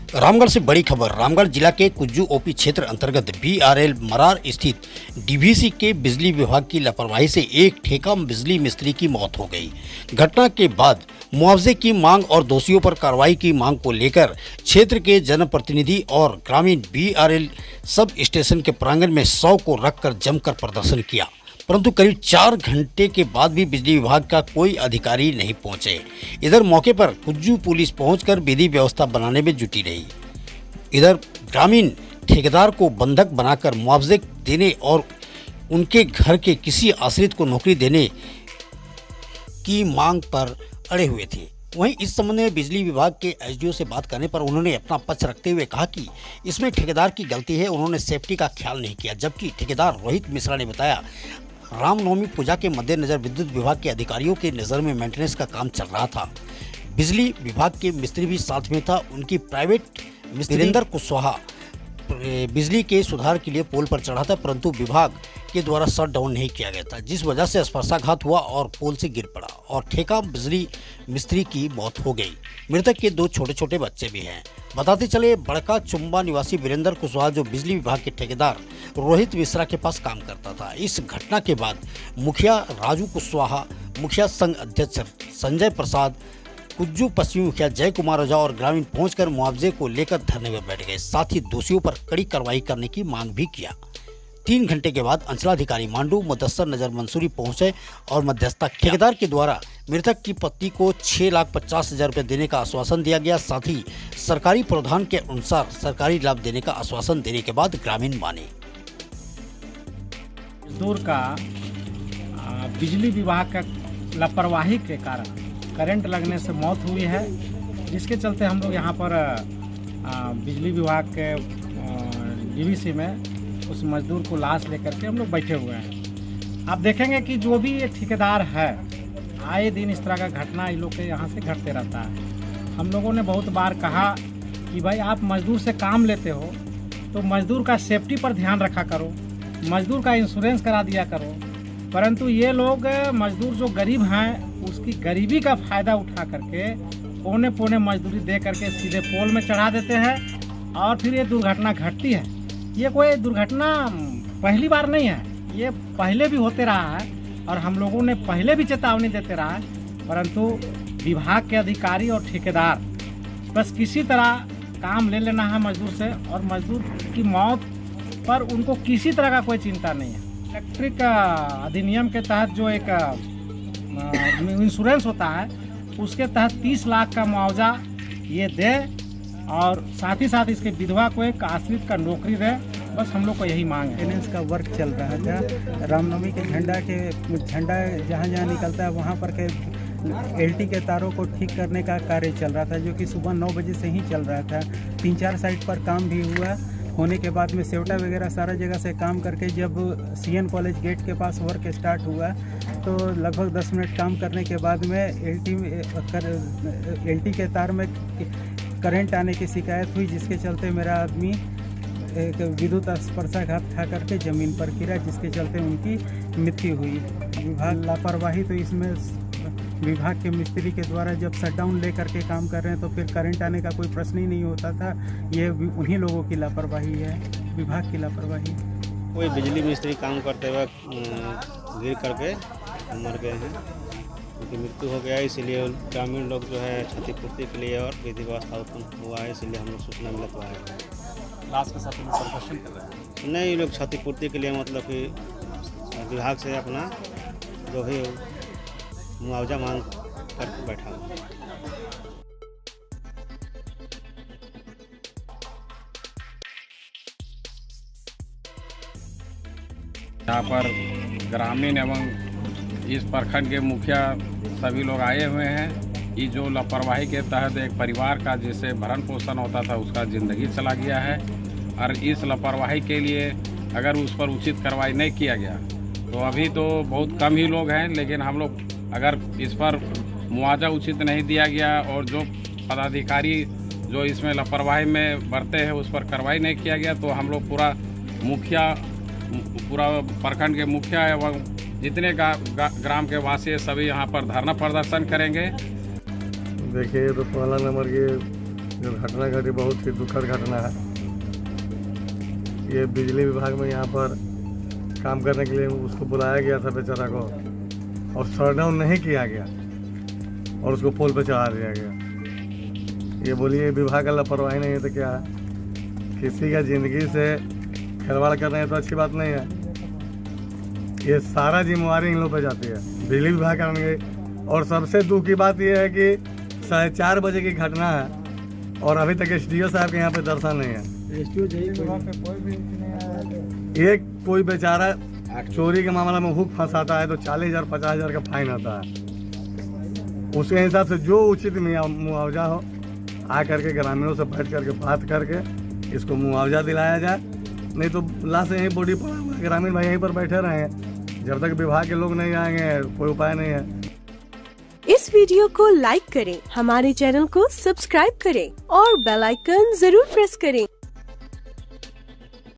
रामगढ़ से बड़ी खबर। रामगढ़ जिला के कुज्जू ओपी क्षेत्र अंतर्गत बीआरएल मरार स्थित डीवीसी के बिजली विभाग की लापरवाही से एक ठेका बिजली मिस्त्री की मौत हो गई। घटना के बाद मुआवजे की मांग और दोषियों पर कार्रवाई की मांग को लेकर क्षेत्र के जनप्रतिनिधि और ग्रामीण बीआरएल सब स्टेशन के प्रांगण में 100 को रखकर जमकर प्रदर्शन किया, परंतु करीब 4 घंटे के बाद भी बिजली विभाग का कोई अधिकारी नहीं पहुंचे। इधर मौके पर कुज्जू पुलिस पहुंचकर विधि व्यवस्था बनाने में जुटी रही। इधर ग्रामीण ठेकेदार को बंधक बनाकर मुआवजे देने और उनके घर के किसी आश्रित को नौकरी देने की मांग पर अड़े हुए थे। वहीं इस संबंध में बिजली विभाग के एसडीओ से बात करने पर उन्होंने अपना पक्ष रखते हुए कहा कि इसमें ठेकेदार की गलती है, उन्होंने सेफ्टी का ख्याल नहीं किया। जबकि ठेकेदार रोहित मिश्रा ने बताया, रामनवमी पूजा के मद्देनजर विद्युत विभाग के अधिकारियों के नज़र में मेंटेनेंस का काम चल रहा था। बिजली विभाग के मिस्त्री भी साथ में था। उनकी प्राइवेट मिस्त्री वीरेंद्र कुशवाहा बिजली के सुधार के लिए पोल पर चढ़ा था, परंतु विभाग के द्वारा शट डाउन नहीं किया गया था, जिस वजह से स्पर्शाघात हुआ और पोल से गिर पड़ा और ठेका बिजली मिस्त्री की मौत हो गई। मृतक के 2 छोटे छोटे बच्चे भी हैं। बताते चले, बड़का चुम्बा निवासी वीरेंद्र कुशवाहा जो बिजली विभाग के ठेकेदार रोहित मिश्रा के पास काम करता था। इस घटना के बाद मुखिया राजू कुशवाहा, मुखिया संघ अध्यक्ष संजय प्रसाद, कुज्जू पश्चिमी मुखिया जय कुमार ओझा और ग्रामीण पहुंचकर मुआवजे को लेकर धरने में बैठ गए। साथ ही दोषियों पर कड़ी कार्रवाई करने की मांग भी किया। 3 घंटे के बाद अंचलाधिकारी मांडू मुदस्सर नजर मंसूरी पहुंचे और मध्यस्थता किया। ठेकेदार के द्वारा मृतक की पत्नी को 6,50,000 रुपये देने का आश्वासन दिया गया। साथ ही सरकारी प्रावधान के अनुसार सरकारी लाभ देने का आश्वासन देने के बाद ग्रामीण माने। मजदूर का बिजली विभाग का लापरवाही के कारण करंट लगने से मौत हुई है, जिसके चलते हम लोग यहाँ पर बिजली विभाग के डीवीसी में उस मजदूर को लाश लेकर के हम लोग बैठे हुए हैं। आप देखेंगे कि जो भी ये ठेकेदार है, आए दिन इस तरह का घटना इन लोग के यहाँ से घटते रहता है। हम लोगों ने बहुत बार कहा कि भाई आप मजदूर से काम लेते हो तो मजदूर का सेफ्टी पर ध्यान रखा करो, मजदूर का इंश्योरेंस करा दिया करो, परंतु ये लोग मजदूर जो गरीब हैं उसकी गरीबी का फ़ायदा उठा करके पौने पौने मजदूरी दे करके सीधे पोल में चढ़ा देते हैं और फिर ये दुर्घटना घटती है। ये कोई दुर्घटना पहली बार नहीं है, ये पहले भी होते रहा है और हम लोगों ने पहले भी चेतावनी देते रहा है, परंतु विभाग के अधिकारी और ठेकेदार बस किसी तरह काम ले लेना है मजदूर से और मजदूर की मौत पर उनको किसी तरह का कोई चिंता नहीं है। इलेक्ट्रिक अधिनियम के तहत जो एक इंश्योरेंस होता है उसके तहत 30 लाख का मुआवजा ये दे और साथ ही साथ इसके विधवा को एक आश्रित का नौकरी दे। बस हम लोग को यही मांग है। मेंटेनेंस का वर्क चल रहा था। रामनवमी के झंडा जहाँ जहाँ निकलता है वहाँ पर के एलटी के तारों को ठीक करने का कार्य चल रहा था, जो कि सुबह 9 बजे से ही चल रहा था। 3-4 साइट पर काम भी हुआ। होने के बाद में सेवटा वगैरह सारा जगह से काम करके जब सीएन कॉलेज गेट के पास वर्क स्टार्ट हुआ तो लगभग 10 मिनट काम करने के बाद में एलटी के तार में करंट आने की शिकायत हुई, जिसके चलते मेरा आदमी एक विद्युत स्पर्शाघात खा करके ज़मीन पर गिरा, जिसके चलते उनकी मृत्यु हुई। विभाग लापरवाही, तो इसमें विभाग के मिस्त्री के द्वारा जब शटडाउन ले करके काम कर रहे हैं तो फिर करंट आने का कोई प्रश्न ही नहीं होता था। ये उन्हीं लोगों की लापरवाही है, विभाग की लापरवाही। कोई बिजली मिस्त्री काम करते हुए गिर करके मर गए हैं, उनकी मृत्यु हो गया। इसीलिए ग्रामीण लोग जो है क्षतिपूर्ति के लिए और विधि व्यवस्था उत्पन्न हुआ है, इसलिए हम लोग सूचना मिला तो आए हैं। लाश के साथ प्रदर्शन कर रहे हैं। नहीं, लोग क्षतिपूर्ति के लिए मतलब कि विभाग से अपना जो भी मुआवजा मांग कर बैठा हूँ। यहाँ पर ग्रामीण एवं इस प्रखंड के मुखिया सभी लोग आए हुए हैं। ये जो लापरवाही के तहत एक परिवार का जिससे भरण पोषण होता था उसका ज़िंदगी चला गया है और इस लापरवाही के लिए अगर उस पर उचित कार्रवाई नहीं किया गया तो अभी तो बहुत कम ही लोग हैं, लेकिन हम लोग अगर इस पर मुआवजा उचित नहीं दिया गया और जो पदाधिकारी जो इसमें लापरवाही में बरते हैं उस पर कार्रवाई नहीं किया गया तो हम लोग पूरा प्रखंड के मुखिया एवं जितने ग्राम के वासी सभी यहाँ पर धरना प्रदर्शन करेंगे। देखिए, तो पहला नंबर के जो घटना घटी बहुत ही दुखद घटना है। ये बिजली विभाग में यहाँ पर काम करने के लिए उसको बुलाया गया था बेचारा को, और शटडाउन नहीं किया गया और उसको पोल पे चढ़ा दिया गया। ये बोलिए विभाग का लापरवाही नहीं है तो क्या है? किसी का ज़िंदगी से खिलवाड़ कर रहे हैं तो अच्छी बात नहीं है। ये सारा जिम्मेवारी इन लोग पे जाती है, बिजली विभाग का नहीं। और सबसे दुख की बात यह है कि 4:30 बजे की घटना है और अभी तक SDO साहब के यहाँ पे दर्शन नहीं है। एक कोई बेचारा चोरी के मामला में हुक फंसाता है तो 40,000 50,000 का फाइन आता है। उसके हिसाब से जो उचित मुआवजा हो आ करके ग्रामीणों से बैठ करके बात करके इसको मुआवजा दिलाया जाए, नहीं तो लाश यहीं बॉडी पड़ा हुआ है, ग्रामीण भाई यहीं पर बैठे रहे हैं जब तक विभाग के लोग नहीं आएंगे, कोई उपाय नहीं है। इस वीडियो को लाइक करें, हमारे चैनल को सब्सक्राइब करें और बेल आइकन जरूर प्रेस करें